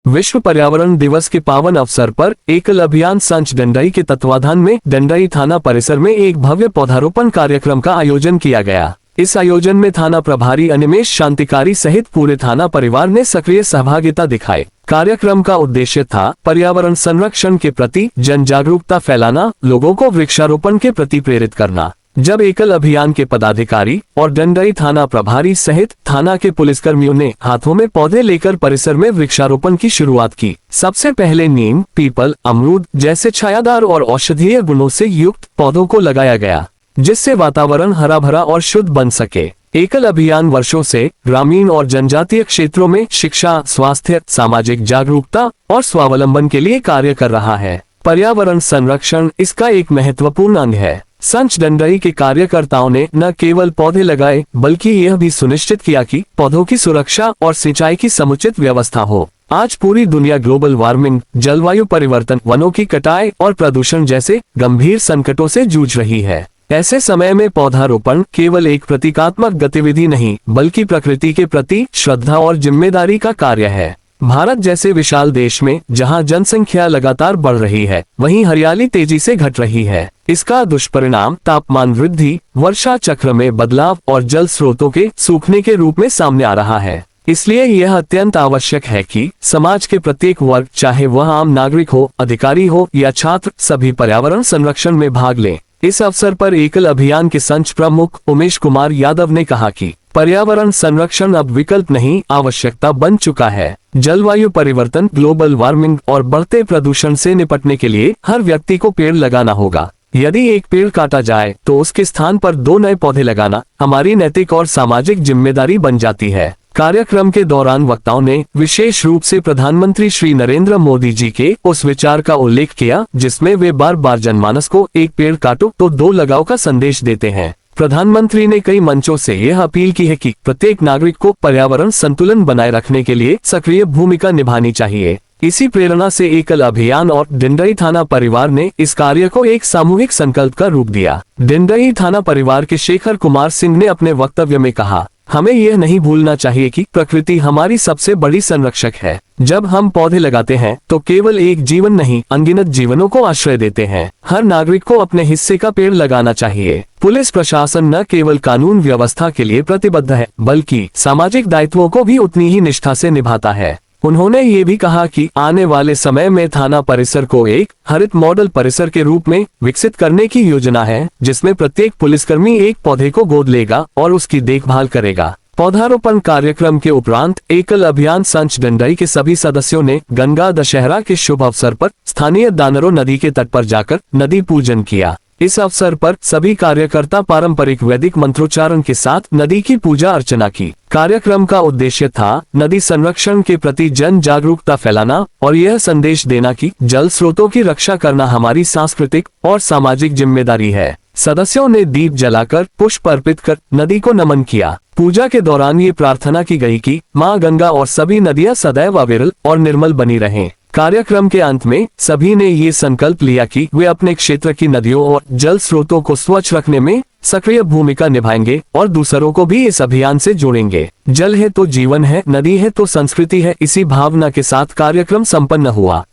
विश्व पर्यावरण दिवस के पावन अवसर पर एकल अभियान संच डंडई के तत्वाधान में डंडई थाना परिसर में एक भव्य पौधारोपण कार्यक्रम का आयोजन किया गया। इस आयोजन में थाना प्रभारी अनिमेश शांतिकारी सहित पूरे थाना परिवार ने सक्रिय सहभागिता दिखाई। कार्यक्रम का उद्देश्य था पर्यावरण संरक्षण के प्रति जन जागरूकता फैलाना, लोगों को वृक्षारोपण के प्रति प्रेरित करना। जब एकल अभियान के पदाधिकारी और डंडई थाना प्रभारी सहित थाना के पुलिसकर्मियों ने हाथों में पौधे लेकर परिसर में वृक्षारोपण की शुरुआत की। सबसे पहले नीम, पीपल, अमरूद जैसे छायादार और औषधीय गुणों से युक्त पौधों को लगाया गया, जिससे वातावरण हरा भरा और शुद्ध बन सके। एकल अभियान वर्षों से ग्रामीण और जनजातीय क्षेत्रों में शिक्षा, स्वास्थ्य, सामाजिक जागरूकता और स्वावलंबन के लिए कार्य कर रहा है। पर्यावरण संरक्षण इसका एक महत्वपूर्ण अंग है। संच डंडई के कार्यकर्ताओं ने न केवल पौधे लगाए बल्कि यह भी सुनिश्चित किया कि पौधों की सुरक्षा और सिंचाई की समुचित व्यवस्था हो। आज पूरी दुनिया ग्लोबल वार्मिंग, जलवायु परिवर्तन, वनों की कटाई और प्रदूषण जैसे गंभीर संकटों से जूझ रही है। ऐसे समय में पौधारोपण केवल एक प्रतीकात्मक गतिविधि नहीं बल्कि प्रकृति के प्रति श्रद्धा और जिम्मेदारी का कार्य है। भारत जैसे विशाल देश में जहां जनसंख्या लगातार बढ़ रही है, वहीं हरियाली तेजी से घट रही है। इसका दुष्परिणाम तापमान वृद्धि, वर्षा चक्र में बदलाव और जल स्रोतों के सूखने के रूप में सामने आ रहा है। इसलिए यह अत्यंत आवश्यक है कि समाज के प्रत्येक वर्ग, चाहे वह आम नागरिक हो, अधिकारी हो या छात्र, सभी पर्यावरण संरक्षण में भाग लें। इस अवसर पर एकल अभियान के संच प्रमुख उमेश कुमार यादव ने कहा कि पर्यावरण संरक्षण अब विकल्प नहीं, आवश्यकता बन चुका है। जलवायु परिवर्तन, ग्लोबल वार्मिंग और बढ़ते प्रदूषण से निपटने के लिए हर व्यक्ति को पेड़ लगाना होगा। यदि एक पेड़ काटा जाए तो उसके स्थान पर 2 नए पौधे लगाना हमारी नैतिक और सामाजिक जिम्मेदारी बन जाती है। कार्यक्रम के दौरान वक्ताओं ने विशेष रूप से प्रधानमंत्री श्री नरेंद्र मोदी जी के उस विचार का उल्लेख किया जिसमें वे बार बार जनमानस को एक पेड़ काटो तो 2 लगाओ का संदेश देते हैं। प्रधानमंत्री ने कई मंचों से यह अपील की है कि प्रत्येक नागरिक को पर्यावरण संतुलन बनाए रखने के लिए सक्रिय भूमिका निभानी चाहिए। इसी प्रेरणा से एकल अभियान और डंडई थाना परिवार ने इस कार्य को एक सामूहिक संकल्प का रूप दिया। डंडई थाना परिवार के शेखर कुमार सिंह ने अपने वक्तव्य में कहा, हमें यह नहीं भूलना चाहिए कि प्रकृति हमारी सबसे बड़ी संरक्षक है। जब हम पौधे लगाते हैं तो केवल एक जीवन नहीं, अनगिनत जीवनों को आश्रय देते हैं। हर नागरिक को अपने हिस्से का पेड़ लगाना चाहिए। पुलिस प्रशासन न केवल कानून व्यवस्था के लिए प्रतिबद्ध है बल्कि सामाजिक दायित्वों को भी उतनी ही निष्ठा से निभाता है। उन्होंने ये भी कहा कि आने वाले समय में थाना परिसर को एक हरित मॉडल परिसर के रूप में विकसित करने की योजना है, जिसमें प्रत्येक पुलिसकर्मी एक पौधे को गोद लेगा और उसकी देखभाल करेगा। पौधारोपण कार्यक्रम के उपरांत एकल अभियान संच डंडई के सभी सदस्यों ने गंगा दशहरा के शुभ अवसर पर स्थानीय दानरो नदी के तट पर जाकर नदी पूजन किया। इस अवसर पर सभी कार्यकर्ता पारंपरिक वैदिक मंत्रोच्चारण के साथ नदी की पूजा अर्चना की। कार्यक्रम का उद्देश्य था नदी संरक्षण के प्रति जन जागरूकता फैलाना और यह संदेश देना कि जल स्रोतों की रक्षा करना हमारी सांस्कृतिक और सामाजिक जिम्मेदारी है। सदस्यों ने दीप जलाकर पुष्प अर्पित कर नदी को नमन किया। पूजा के दौरान ये प्रार्थना की गई कि माँ गंगा और सभी नदियाँ सदैव अविरल और निर्मल बनी रहें। कार्यक्रम के अंत में सभी ने ये संकल्प लिया कि वे अपने क्षेत्र की नदियों और जल स्रोतों को स्वच्छ रखने में सक्रिय भूमिका निभाएंगे और दूसरों को भी इस अभियान से जोड़ेंगे। जल है तो जीवन है, नदी है तो संस्कृति है। इसी भावना के साथ कार्यक्रम संपन्न हुआ।